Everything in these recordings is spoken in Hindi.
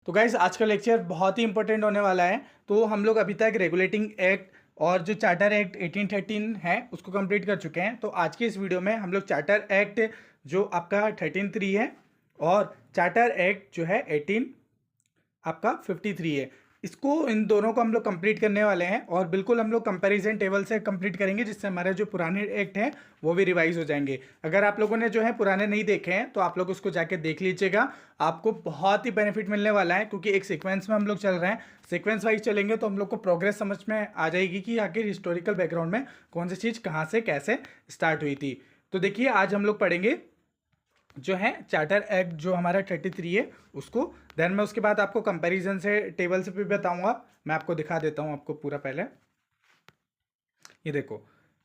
तो गाइस आज का लेक्चर बहुत ही इंपॉर्टेंट होने वाला है। तो हम लोग अभी तक रेगुलेटिंग एक्ट और जो चार्टर एक्ट 1813 है उसको कंप्लीट कर चुके हैं। तो आज की इस वीडियो में हम लोग चार्टर एक्ट जो आपका 13(3) है और चार्टर एक्ट जो है 18 आपका 53 है, इसको इन दोनों को हम लोग कंप्लीट करने वाले हैं और बिल्कुल हम लोग कंपैरिजन टेबल से कंप्लीट करेंगे, जिससे हमारे जो पुराने एक्ट हैं वो भी रिवाइज हो जाएंगे। अगर आप लोगों ने जो है पुराने नहीं देखे हैं तो आप लोग उसको जाके देख लीजिएगा, आपको बहुत ही बेनिफिट मिलने वाला है, क्योंकि एक सीक्वेंस में हम लोग चल रहे हैं। सीक्वेंस वाइज चलेंगे तो हम लोग को प्रोग्रेस समझ में आ जाएगी कि आखिर हिस्टोरिकल बैकग्राउंड में कौन सी चीज़ कहाँ से कैसे स्टार्ट हुई थी। तो देखिए आज हम लोग पढ़ेंगे जो है चार्टर एक्ट जो हमारा 33 है उसको। देन मैं उसके बाद आपको कंपैरिजन से टेबल से भी बताऊंगा। मैं आपको दिखा देता हूं आपको पूरा। पहले ये देखो,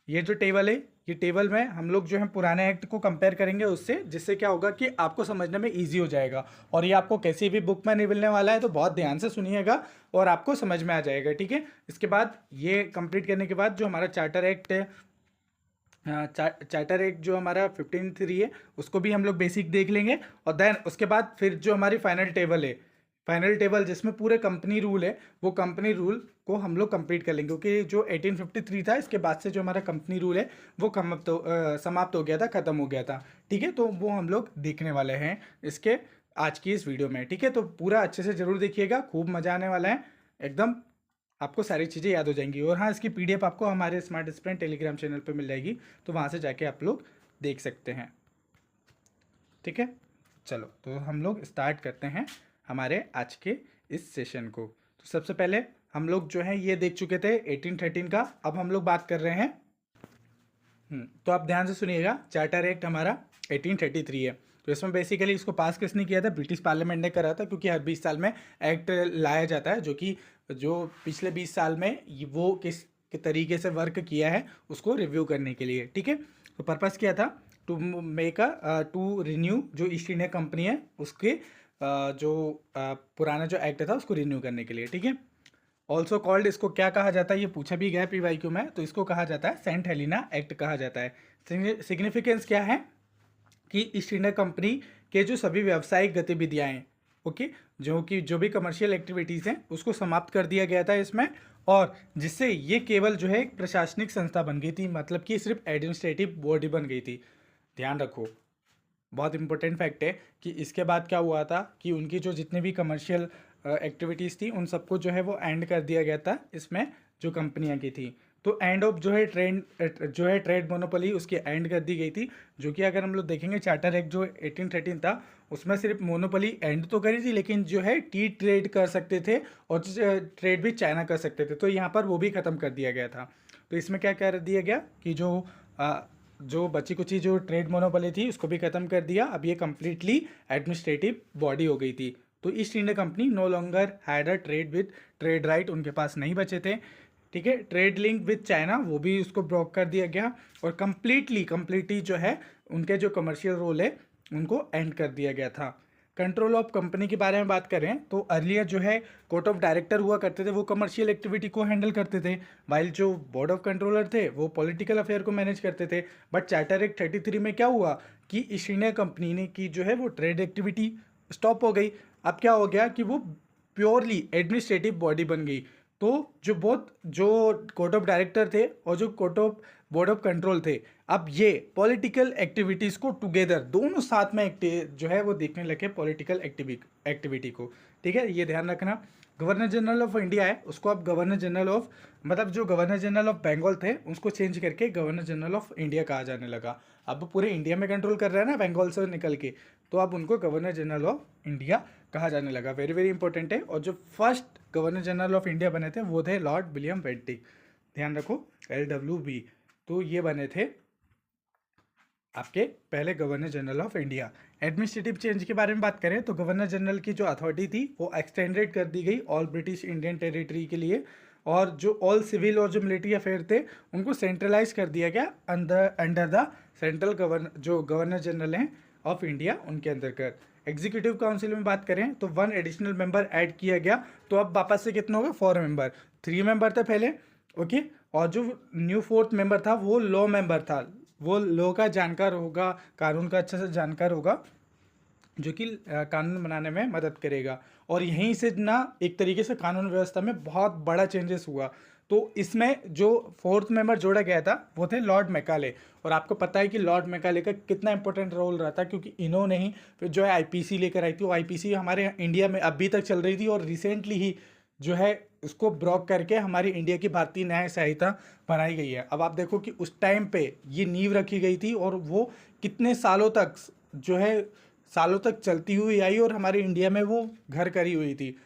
ये जो टेबल है, ये टेबल में हम लोग जो है पुराने एक्ट को कंपेयर करेंगे उससे, जिससे क्या होगा कि आपको समझने में ईजी हो जाएगा। और ये आपको किसी भी बुक में नहीं मिलने वाला है, तो बहुत ध्यान से सुनिएगा और आपको समझ में आ जाएगा, ठीक है। इसके बाद ये कंप्लीट करने के बाद जो हमारा चार्टर एक्ट है, चार्टर एक्ट जो हमारा 15(3) है उसको भी हम लोग बेसिक देख लेंगे। और देन उसके बाद फिर जो हमारी फाइनल टेबल है, फाइनल टेबल जिसमें पूरे कंपनी रूल है, वो कंपनी रूल को हम लोग कंप्लीट कर लेंगे, क्योंकि जो 1853 था इसके बाद से जो हमारा कंपनी रूल है वो समाप्त हो गया था, ख़त्म हो गया था, ठीक है। तो वो हम लोग देखने वाले हैं इसके आज की इस वीडियो में, ठीक है। तो पूरा अच्छे से ज़रूर देखिएगा, खूब मज़ा आने वाला है एकदम, आपको सारी चीज़ें याद हो जाएंगी। और हाँ, इसकी पीडीएफ आपको हमारे स्मार्ट स्प्रेंट टेलीग्राम चैनल पे मिल जाएगी, तो वहाँ से जाके आप लोग देख सकते हैं, ठीक है। चलो तो हम लोग स्टार्ट करते हैं हमारे आज के इस सेशन को। तो सबसे पहले हम लोग जो है ये देख चुके थे 1813 का, अब हम लोग बात कर रहे हैं तो आप ध्यान से सुनिएगा। चार्टर एक्ट हमारा 1833 है। तो इसमें बेसिकली इसको पास किसने किया था? ब्रिटिश पार्लियामेंट ने करा था, क्योंकि हर 20 साल में एक्ट लाया जाता है, जो पिछले 20 साल में वो किस के तरीके से वर्क किया है उसको रिव्यू करने के लिए, ठीक है। तो पर्पस क्या था? टू रिन्यू जो ईस्ट इंडिया कंपनी है उसके पुराना जो एक्ट था उसको रिन्यू करने के लिए, ठीक है। ऑल्सो कॉल्ड, इसको क्या कहा जाता है ये पूछा भी गया PYQ में, तो इसको कहा जाता है सेंट हेलिना एक्ट कहा जाता है। सिग्निफिकेंस क्या है कि ईस्ट इंडिया कंपनी के जो सभी व्यावसायिक गतिविधियां हैं, ओके, जो भी कमर्शियल एक्टिविटीज़ हैं उसको समाप्त कर दिया गया था इसमें, और जिससे ये केवल जो है एक प्रशासनिक संस्था बन गई थी, मतलब कि सिर्फ एडमिनिस्ट्रेटिव बॉडी बन गई थी। ध्यान रखो, बहुत इंपॉर्टेंट फैक्ट है कि इसके बाद क्या हुआ था कि उनकी जो जितनी भी कमर्शियल एक्टिविटीज़ थी उन सबको जो है वो एंड कर दिया गया था इसमें, जो कंपनियां की थी। तो एंड ऑफ जो है ट्रेड मोनोपोली उसकी एंड कर दी गई थी, जो कि अगर हम लोग देखेंगे चार्टर एक्ट जो 1813 था उसमें सिर्फ मोनोपोली एंड तो करी थी, लेकिन जो है टी ट्रेड कर सकते थे और ट्रेड भी चाइना कर सकते थे, तो यहाँ पर वो भी ख़त्म कर दिया गया था। तो इसमें क्या कर दिया गया कि जो बची कुची जो ट्रेड मोनोपोली थी उसको भी ख़त्म कर दिया। अब ये कम्प्लीटली एडमिनिस्ट्रेटिव बॉडी हो गई थी। तो East India Company no longer had a trade right, उनके पास नहीं बचे थे, ठीक है। ट्रेड लिंक विद चाइना वो भी उसको ब्लॉक कर दिया गया, और कम्प्लीटली जो है उनके जो कमर्शियल रोल है उनको एंड कर दिया गया था। कंट्रोल ऑफ कंपनी के बारे में बात करें तो अर्लियर जो है कोर्ट ऑफ डायरेक्टर हुआ करते थे, वो कमर्शियल एक्टिविटी को हैंडल करते थे, वाइल जो बोर्ड ऑफ कंट्रोलर थे वो पॉलिटिकल अफेयर को मैनेज करते थे। बट चार्टर एक्ट 33 में क्या हुआ कि ईस्ट इंडिया कंपनी ने की जो है वो ट्रेड एक्टिविटी स्टॉप हो गई। अब क्या हो गया कि वो प्योरली एडमिनिस्ट्रेटिव बॉडी बन गई। तो जो कोर्ट ऑफ डायरेक्टर थे और जो court of board of control थे, अब ये पॉलिटिकल एक्टिविटीज़ को टुगेदर दोनों साथ में जो है वो देखने लगे पॉलिटिकल एक्टिविटी को, ठीक है। ये ध्यान रखना। गवर्नर जनरल ऑफ इंडिया है उसको अब गवर्नर जनरल ऑफ, मतलब जो गवर्नर जनरल ऑफ बंगाल थे उसको चेंज करके गवर्नर जनरल ऑफ इंडिया कहा जाने लगा। अब पूरे इंडिया में कंट्रोल कर रहा है ना बंगाल से निकल के, तो अब उनको गवर्नर जनरल ऑफ इंडिया कहा जाने लगा। वेरी वेरी इंपॉर्टेंट है। और जो first governor general of India बने थे वो थे लॉर्ड विलियम बेंटिक, ध्यान रखो, LWB। तो ये बने थे आपके पहले governor general of India. Administrative change के बारे में बात करें तो गवर्नर जनरल की जो अथॉरिटी थी वो एक्सटेंडेड कर दी गई ऑल ब्रिटिश इंडियन टेरिटरी के लिए, और जो ऑल सिविल और जो मिलिट्री अफेयर थे उनको सेंट्रलाइज कर दिया गया under the central governor general हैं ऑफ इंडिया, उनके अंतर्गत। एग्जीक्यूटिव काउंसिल में बात करें तो 1 एडिशनल मेंबर ऐड किया गया, तो अब वापस से कितना होगा? 4 मेंबर, 3 मेंबर थे पहले, ओके। और जो न्यू 4th मेंबर था वो लॉ मेंबर था, वो लॉ का जानकार होगा, कानून का अच्छे से जानकार होगा, जो कि कानून बनाने में मदद करेगा। और यहीं से ना एक तरीके से कानून व्यवस्था में बहुत बड़ा चेंजेस हुआ। तो इसमें जो फोर्थ मेंबर जोड़ा गया था वो थे लॉर्ड मैकाले। और आपको पता है कि लॉर्ड मैकाले का कितना इंपॉर्टेंट रोल रहा था, क्योंकि इन्होंने ही फिर जो है आईपीसी लेकर आई थी। वो आईपीसी हमारे इंडिया में अभी तक चल रही थी और रिसेंटली ही जो है उसको ब्रॉक करके हमारी इंडिया की भारतीय न्याय संहिता बनाई गई है। अब आप देखो कि उस टाइम पे ये नींव रखी गई थी और वो कितने सालों तक जो है सालों तक चलती हुई आई और हमारे इंडिया में वो घर करी हुई थी।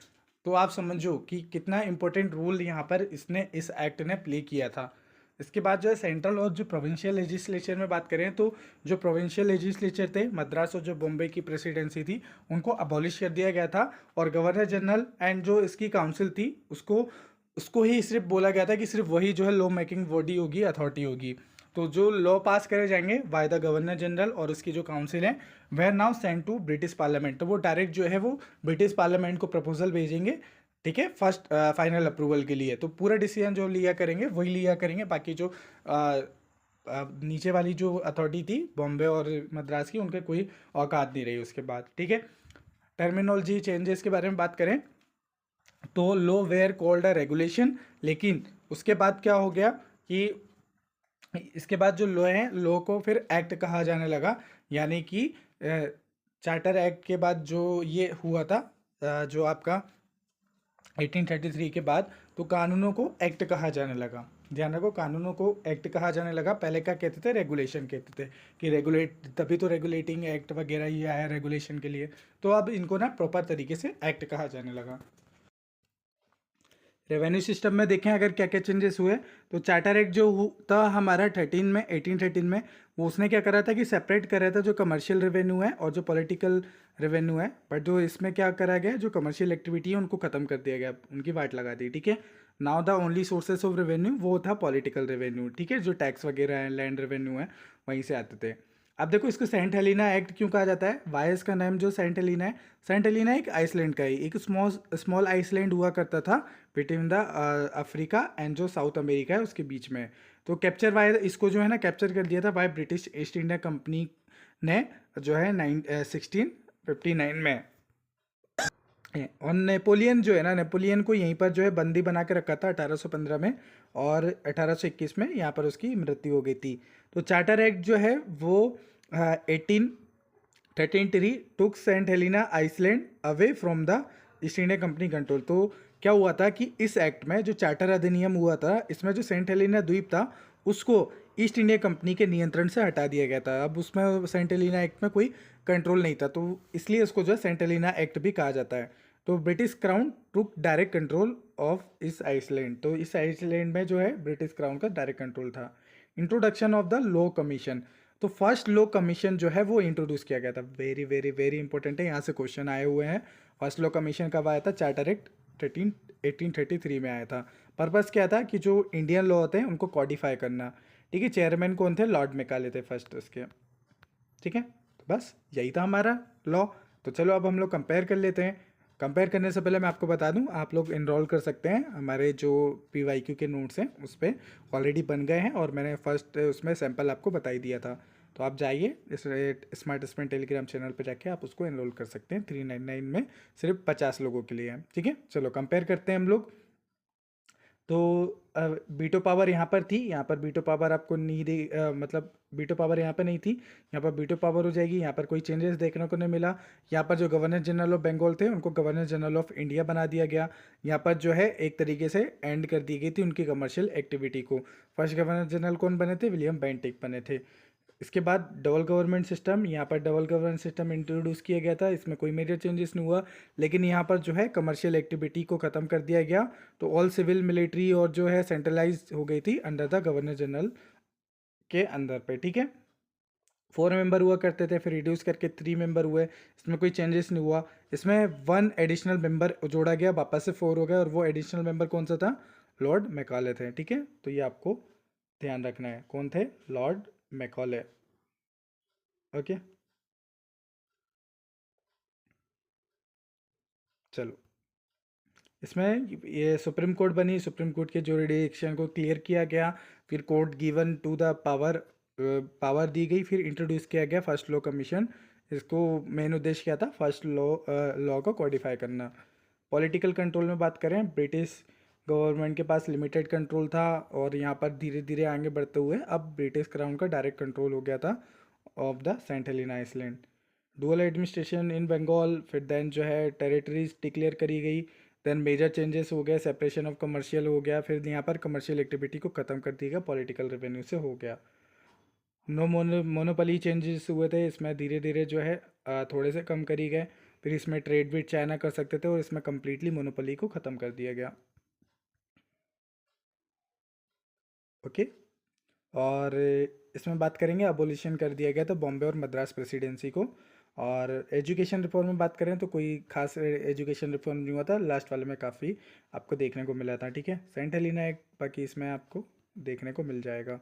तो आप समझो कि कितना इंपॉर्टेंट रोल यहाँ पर इस एक्ट ने प्ले किया था। इसके बाद जो है सेंट्रल और जो प्रोविंशियल लेजिस्लेचर में बात करें तो जो प्रोविंशियल लेजिस्लेचर थे मद्रास और जो बॉम्बे की प्रेसिडेंसी थी उनको अबॉलिश कर दिया गया था। और गवर्नर जनरल एंड जो इसकी काउंसिल थी उसको उसको ही सिर्फ बोला गया था कि सिर्फ वही जो है लॉ मेकिंग बॉडी होगी, अथॉरिटी होगी। तो जो लॉ पास करे जाएंगे बाय द गवर्नर जनरल और उसकी जो काउंसिल है वह now send to British parliament. तो वो डायरेक्ट जो है वो ब्रिटिश पार्लियामेंट को प्रपोजल भेजेंगे, ठीक है, फर्स्ट फाइनल अप्रूवल के लिए। तो पूरा डिसीजन जो लिया करेंगे वही लिया करेंगे, बाकी जो नीचे वाली जो अथॉरिटी थी बॉम्बे और मद्रास की उनके कोई औकात नहीं रही उसके बाद, ठीक है। टर्मिनोलॉजी चेंजेस के बारे में बात करें तो law where called a regulation, लेकिन उसके बाद क्या हो गया कि इसके बाद जो लॉ है लॉ को फिर एक्ट कहा जाने लगा। यानी कि चार्टर एक्ट के बाद जो ये हुआ था जो आपका 1833 के बाद, तो कानूनों को एक्ट कहा जाने लगा। ध्यान रखो, कानूनों को एक्ट कहा जाने लगा। पहले क्या कहते थे, रेगुलेशन कहते थे कि रेगुलेट, तभी तो रेगुलेटिंग एक्ट वगैरह ये आया रेगुलेशन के लिए। तो अब इनको ना प्रॉपर तरीके से एक्ट कहा जाने लगा। रेवेन्यू सिस्टम में देखें अगर क्या क्या चेंजेस हुए, तो चार्टर एक्ट जो था हमारा 1813 में, वो उसने क्या करा था कि सेपरेट कर रहा था जो कमर्शियल रेवेन्यू है और जो पॉलिटिकल रेवेन्यू है। बट जो इसमें क्या करा गया, जो कमर्शियल एक्टिविटी है उनको खत्म कर दिया गया, उनकी वाट लगा दी, ठीक है। Now the only sources of revenue वो था पॉलिटिकल रेवेन्यू, ठीक है, जो टैक्स वगैरह है, लैंड रेवेन्यू है, वहीं से आते थे। अब देखो इसको सेंट हेलिना एक्ट क्यों कहा जाता है। वाई इसका नाम जो सेंट हेलिना है, सेंट हेलिना एक आइसलैंड का ही एक स्मॉल आइसलैंड हुआ करता था बिटवीन द अफ्रीका एंड जो साउथ अमेरिका है उसके बीच में। तो कैप्चर वाई इसको जो है ना कैप्चर कर दिया था by British east India company ने जो है 1659 में। और नेपोलियन जो है ना, नेपोलियन को यहीं पर जो है बंदी बना के रखा था 1815 में, और 1821 में यहाँ पर उसकी मृत्यु हो गई थी। तो चार्टर एक्ट जो है वो 1833 took Saint Helena island away from the East India company control. तो क्या हुआ था कि इस एक्ट में जो चार्टर अधिनियम हुआ था, इसमें जो सेंट हेलिना द्वीप था उसको ईस्ट इंडिया कंपनी के नियंत्रण से हटा दिया गया था। अब उसमें सेंट हेलिना एक्ट में कोई कंट्रोल नहीं था, तो इसलिए इसको जो है सेंट हेलिना एक्ट भी कहा जाता है। तो British crown took direct control of इस आइसलैंड। तो इस आइसलैंड में जो है ब्रिटिश क्राउन का डायरेक्ट कंट्रोल था। Introduction of the law commission, तो फर्स्ट लॉ कमीशन जो है वो इंट्रोड्यूस किया गया था। वेरी वेरी वेरी इंपॉर्टेंट है, यहाँ से क्वेश्चन आए हुए हैं। फर्स्ट लॉ कमीशन कब आया था, चार्टर एक्ट 1833 में आया था। पर्पस क्या था कि जो इंडियन लॉ होते हैं उनको कॉडिफाई करना, ठीक है। चेयरमैन कौन थे, लॉर्ड मैकाले थे फर्स्ट उसके, ठीक है। तो बस यही था हमारा लॉ। तो चलो अब हम लोग कंपेयर कर लेते हैं। कंपेयर करने से पहले मैं आपको बता दूं, आप लोग इनरोल कर सकते हैं हमारे जो PYQ के नोट्स हैं उस पर ऑलरेडी बन गए हैं, और मैंने फर्स्ट उसमें सैंपल आपको बता ही दिया था। तो आप जाइए इस स्मार्ट स्टूडेंट टेलीग्राम चैनल पर जाके आप उसको इनरोल कर सकते हैं। 399 में सिर्फ 50 लोगों के लिए है, ठीक है। चलो कंपेयर करते हैं हम लोग। तो बीटो पावर यहाँ पर थी, यहाँ पर बीटो पावर आपको नहीं दे मतलब बीटो पावर यहाँ पर नहीं थी, यहाँ पर बीटो पावर हो जाएगी। यहाँ पर कोई चेंजेस देखने को नहीं मिला। यहाँ पर जो गवर्नर जनरल ऑफ बंगाल थे उनको गवर्नर जनरल ऑफ इंडिया बना दिया गया। यहाँ पर जो है एक तरीके से एंड कर दी गई थी उनकी कमर्शियल एक्टिविटी को। फर्स्ट गवर्नर जनरल कौन बने थे, विलियम बेंटिक बने थे। इसके बाद डबल गवर्नमेंट सिस्टम, यहाँ पर डबल गवर्नमेंट सिस्टम इंट्रोड्यूस किया गया था, इसमें कोई मेजर चेंजेस नहीं हुआ। लेकिन यहाँ पर जो है कमर्शियल एक्टिविटी को ख़त्म कर दिया गया। तो ऑल सिविल मिलिट्री और जो है सेंट्रलाइज हो गई थी अंडर द गवर्नर जनरल के अंदर पे, ठीक है। 4 मेंबर हुआ करते थे, फिर रिड्यूस करके 3 मेंबर हुए, इसमें कोई चेंजेस नहीं हुआ। इसमें 1 एडिशनल मेंबर जोड़ा गया, वापस से 4 हो गया, और वो एडिशनल मेंबर कौन सा था, लॉर्ड मैकाले थे, ठीक है। तो ये आपको ध्यान रखना है, कौन थे, लॉर्ड मैकाले, ओके। चलो इसमें ये सुप्रीम कोर्ट बनी, सुप्रीम कोर्ट के जुरिडिक्शन को क्लियर किया गया, फिर court given to the power, power दी गई, फिर इंट्रोड्यूस किया गया फर्स्ट लॉ कमीशन। इसको मेन उद्देश्य क्या था, फर्स्ट लॉ को कोडिफाई करना। पॉलिटिकल कंट्रोल में बात करें, ब्रिटिश गवर्नमेंट के पास लिमिटेड कंट्रोल था और यहाँ पर धीरे धीरे आगे बढ़ते हुए अब ब्रिटिश क्राउन का डायरेक्ट कंट्रोल हो गया था of the Saint Helena Island. Dual administration in Bengal, फिर देन जो है टेरिटरीज डिक्लेयर करी गई, देन मेजर चेंजेस हो गए, सेपरेशन ऑफ कमर्शियल हो गया, फिर यहाँ पर कमर्शियल एक्टिविटी को ख़त्म कर दिया गया, पॉलिटिकल रेवेन्यू से हो गया। नो मोनोपोली चेंजेस हुए थे इसमें, धीरे धीरे जो है थोड़े से कम करी गए। फिर इसमें ट्रेड विद चाइना कर सकते थे और इसमें कम्प्लीटली मोनोपोली को ख़त्म कर दिया गया। ओके। और इसमें बात करेंगे, अबोलिशन कर दिया गया था बॉम्बे और मद्रास प्रेसिडेंसी को। और एजुकेशन रिफॉर्म में बात करें तो कोई खास एजुकेशन रिफॉर्म नहीं हुआ था, लास्ट वाले में काफ़ी आपको देखने को मिला था। ठीक है, सेंट हेलेना एक्ट बाकी इसमें आपको देखने को मिल जाएगा।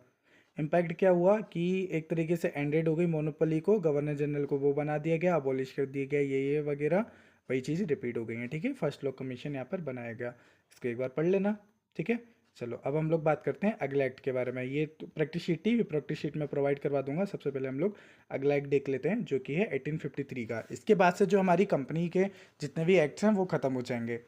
इम्पैक्ट क्या हुआ कि एक तरीके से एंडेड हो गई मोनोपोली को, गवर्नर जनरल को वो बना दिया गया, अबॉलिश कर दिया गया, ये वगैरह वही चीज़ रिपीट हो गई है। ठीक है, फर्स्ट लॉ कमीशन यहाँ पर बनाया गया, इसको एक बार पढ़ लेना। ठीक है, चलो अब हम लोग बात करते हैं अगले एक्ट के बारे में। ये तो प्रैक्टिस शीट थी, प्रैक्टिस शीट में प्रोवाइड करवा दूंगा। सबसे पहले हम लोग अगला एक्ट देख लेते हैं जो कि है 1853 का। इसके बाद से जो हमारी कंपनी के जितने भी एक्ट्स हैं वो ख़त्म हो जाएंगे।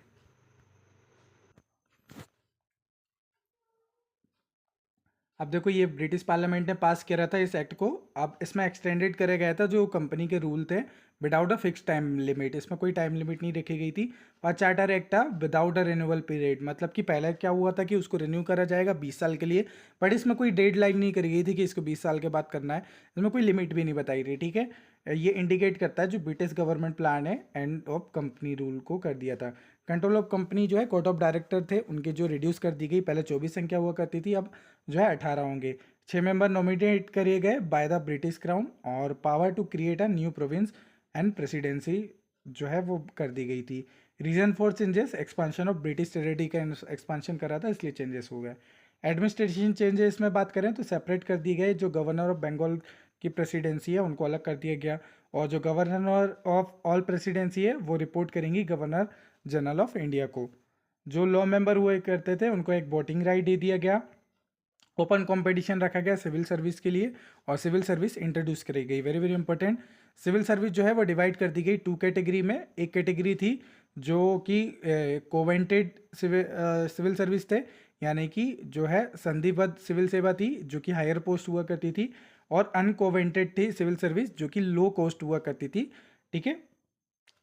अब देखो, ये ब्रिटिश पार्लियामेंट ने पास किया था इस एक्ट को। अब इसमें एक्सटेंडेड किया गया था जो कंपनी के रूल थे without a fix time limit, इसमें कोई टाइम लिमिट नहीं रखी गई थी। और चार्टर एक्ट था विदाउट अ रिन्यूअल पीरियड, मतलब कि पहले क्या हुआ था कि उसको रिन्यू करा जाएगा 20 साल के लिए, बट इसमें कोई डेड लाइन नहीं करी गई थी कि इसको 20 साल के बाद करना है, इसमें कोई लिमिट भी नहीं बताई रही। ठीक है, ये इंडिकेट करता है जो ब्रिटिश गवर्नमेंट प्लान है एंड ऑफ कंपनी रूल को कर दिया था। कंट्रोल ऑफ कंपनी जो है कोर्ट ऑफ डायरेक्टर थे उनके जो रिड्यूस कर दी गई, पहले 24 संख्या हुआ करती थी, अब जो है 18 होंगे। 6 मेंबर नॉमिनेट करे गए बाय द ब्रिटिश क्राउन और power to create a new province and presidency जो है वो कर दी गई थी। Reason for changes, expansion of British territory का एक्सपांशन करा था इसलिए चेंजेस हो गए। एडमिनिस्ट्रेशन चेंजेस में बात करें तो सेपरेट कर दिए गए, जो गवर्नर ऑफ बंगाल की प्रेसिडेंसी है उनको अलग कर दिया गया, और जो गवर्नर ऑफ ऑल प्रेसिडेंसी है वो रिपोर्ट करेंगी गवर्नर जनरल ऑफ इंडिया को। जो लॉ मेंबर हुए करते थे उनको एक वोटिंग राइट दे दिया गया। ओपन कंपटीशन रखा गया सिविल सर्विस के लिए और सिविल सर्विस इंट्रोड्यूस करी गई, very very important. Civil service जो है वो डिवाइड कर दी गई 2 कैटेगरी में। एक कैटेगरी थी जो कि कोवेंटेड सिविल सर्विस थे, यानी कि जो है संधिबद्ध सिविल सेवा थी जो कि हायर पोस्ट हुआ करती थी, और अनकोवेंटेड थी सिविल सर्विस जो कि लो कॉस्ट हुआ करती थी। ठीक है,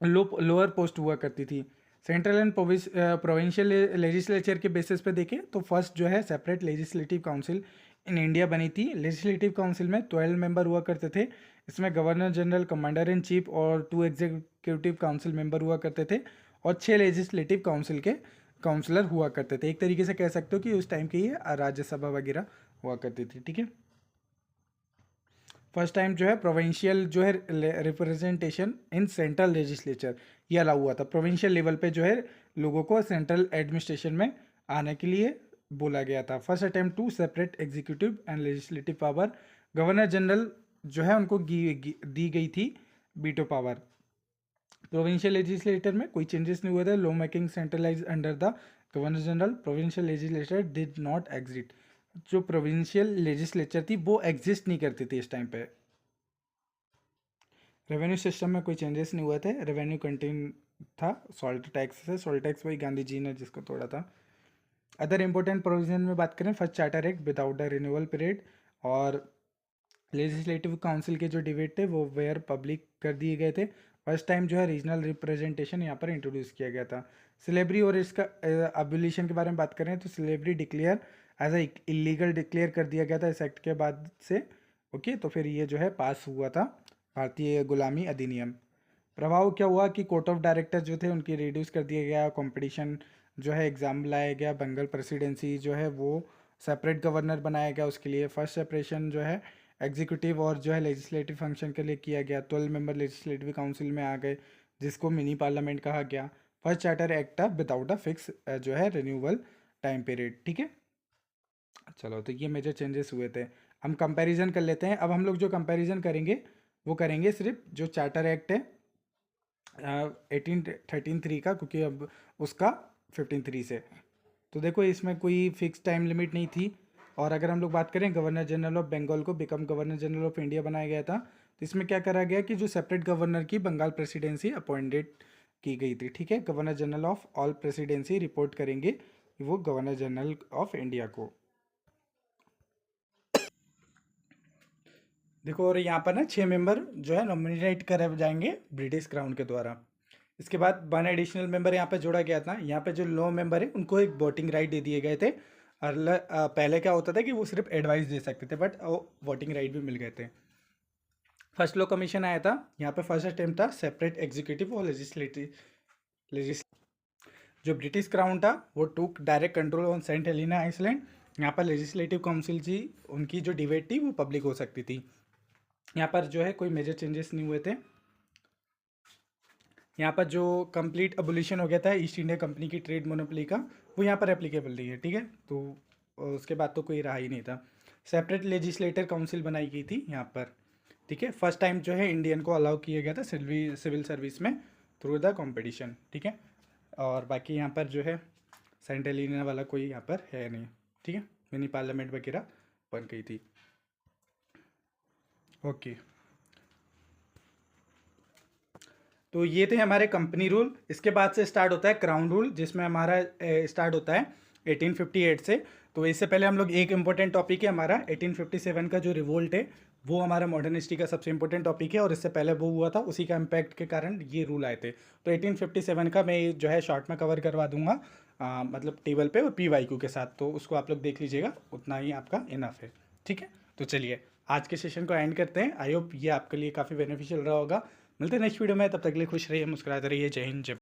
लोअर पोस्ट हुआ करती थी। सेंट्रल एंड प्रोविंशियल लेजिस्लेचर के बेसिस पे देखें तो फर्स्ट जो है separate legislative council in India बनी थी। लेजिस्लेटिव काउंसिल में 12 मेंबर हुआ करते थे, इसमें governor general, commander in chief और 2 एग्जीक्यूटिव काउंसिल मेंबर हुआ करते थे, और 6 लेजिस्लेटिव काउंसिल के काउंसलर हुआ करते थे। एक तरीके से कह सकते हो कि उस टाइम की ये राज्यसभा वगैरह हुआ करती थी। ठीक है, फर्स्ट टाइम जो है प्रोविंशियल जो है रिप्रेजेंटेशन इन सेंट्रल लेजिस्लेचर ये अलाउ हुआ था। प्रोविंशियल लेवल पे जो है लोगों को सेंट्रल एडमिनिस्ट्रेशन में आने के लिए बोला गया था। First attempt to separate executive and legislative power, governor general जो है उनको दी गई थी बीटो पावर। प्रोविंशियल लेजिस्लेटर में कोई चेंजेस नहीं हुए थे। Law making centralise under the governor general, provincial legislator did not exit. जो प्रोविंशियल लेजिस्लेचर थी वो एग्जिस्ट नहीं करती थी इस टाइम पे। रेवेन्यू सिस्टम में कोई चेंजेस नहीं हुए थे, रेवेन्यू कंटिन्यू था सॉल्ट टैक्स से। सॉल्ट टैक्स वही गांधी जी ने जिसको तोड़ा था। अदर इंपॉर्टेंट प्रोविजन में बात करें, first charter act without the renewal period, और लेजिस्लेटिव काउंसिल के जो डिबेट थे वो वेयर पब्लिक कर दिए गए थे। फर्स्ट टाइम जो है रीजनल रिप्रेजेंटेशन यहाँ पर इंट्रोड्यूस किया गया था। स्लेवरी और इसका अब्यूलिशन के बारे में बात करें तो slavery declare as a illegal declare कर दिया गया था इस एक्ट के बाद से। ओके, तो फिर ये जो है पास हुआ था भारतीय गुलामी अधिनियम। प्रभाव क्या हुआ कि कोर्ट ऑफ डायरेक्टर जो थे उनकी रिड्यूस कर दिया गया, कंपटीशन जो है एग्जाम लाया गया, बंगाल प्रेसिडेंसी जो है वो सेपरेट गवर्नर बनाया गया उसके लिए। फर्स्ट सेपरेशन जो है एग्जीक्यूटिव और जो है लेजिस्लेटिव फंक्शन के लिए किया गया। 12 मेंबर लेजिस्लेटिव काउंसिल में आ गए जिसको मिनी पार्लियामेंट कहा गया। फर्स्ट चार्टर एक्ट था विदाउट अ फिक्स जो है रिन्यूअल टाइम पीरियड। ठीक है, चलो तो ये मेजर चेंजेस हुए थे। हम कंपैरिजन कर लेते हैं। अब हम लोग जो कंपैरिजन करेंगे वो करेंगे सिर्फ जो चार्टर एक्ट है 1813 का, क्योंकि अब उसका 15 से। तो देखो इसमें कोई फिक्स टाइम लिमिट नहीं थी। और अगर हम लोग बात करें गवर्नर जनरल ऑफ बंगाल को become governor general of India बनाया गया था तो इसमें क्या करा गया कि जो सेपरेट गवर्नर की बंगाल प्रेसिडेंसी अपॉइंटेड की गई थी, ठीक है। Governor general of all presidency report करेंगे वो गवर्नर जनरल ऑफ इंडिया को। देखो, और यहाँ पर ना 6 मेंबर जो है नॉमिनेट करे जाएंगे ब्रिटिश क्राउन के द्वारा। इसके बाद 1 एडिशनल मेंबर यहाँ पे जोड़ा गया था। यहाँ पे जो लो मेंबर है उनको एक वोटिंग राइट दे दिए गए थे। और पहले क्या होता था कि वो सिर्फ एडवाइस दे सकते थे, बट वो वोटिंग राइट भी मिल गए थे। फर्स्ट लॉ कमीशन आया था। यहाँ पे फर्स्ट अटेम्प्ट था सेपरेट एग्जीक्यूटिव और लेजिस्लेटिव। जो ब्रिटिश क्राउन था वो took direct control on Saint Helena island. यहाँ पर लेजिस्लेटिव काउंसिल जी उनकी जो डिबेट थी वो पब्लिक हो सकती थी। यहाँ पर जो है कोई मेजर चेंजेस नहीं हुए थे। यहाँ पर जो कंप्लीट अबोलिशन हो गया था ईस्ट इंडिया कंपनी की ट्रेड मोनोपोली का, वो यहाँ पर एप्लीकेबल नहीं है, ठीक है। तो उसके बाद तो कोई रहा ही नहीं था। सेपरेट लेजिस्लेटर काउंसिल बनाई गई थी यहाँ पर, ठीक है। फर्स्ट टाइम जो है इंडियन को अलाउ किया गया था सिविल सर्विस में थ्रू द कंपटीशन, ठीक है। और बाकी यहाँ पर जो है सेंट हेलेना वाला कोई यहाँ पर है नहीं, ठीक है। मिनी पार्लियामेंट वगैरह बन गई थी। ओके, तो ये थे हमारे कंपनी रूल। इसके बाद से स्टार्ट होता है क्राउन रूल, जिसमें हमारा स्टार्ट होता है 1858 से। तो इससे पहले हम लोग एक इम्पोर्टेंट टॉपिक है हमारा 1857 का जो रिवोल्ट है, वो हमारा मॉडर्न हिस्ट्री का सबसे इंपॉर्टेंट टॉपिक है। और इससे पहले वो हुआ था, उसी का इम्पैक्ट के कारण ये रूल आए थे। तो 1857 का मैं जो है शॉर्ट में कवर करवा दूंगा, मतलब टेबल पे और PYQ के साथ। तो उसको आप लोग देख लीजिएगा, उतना ही आपका इनफ है, ठीक है। तो चलिए आज के सेशन को एंड करते हैं। आई होप ये आपके लिए काफ़ी बेनिफिशियल रहा होगा। मिलते हैं नेक्स्ट वीडियो में, तब तक के लिए खुश रहिए, मुस्कुराते रहिए। जय हिंद, जय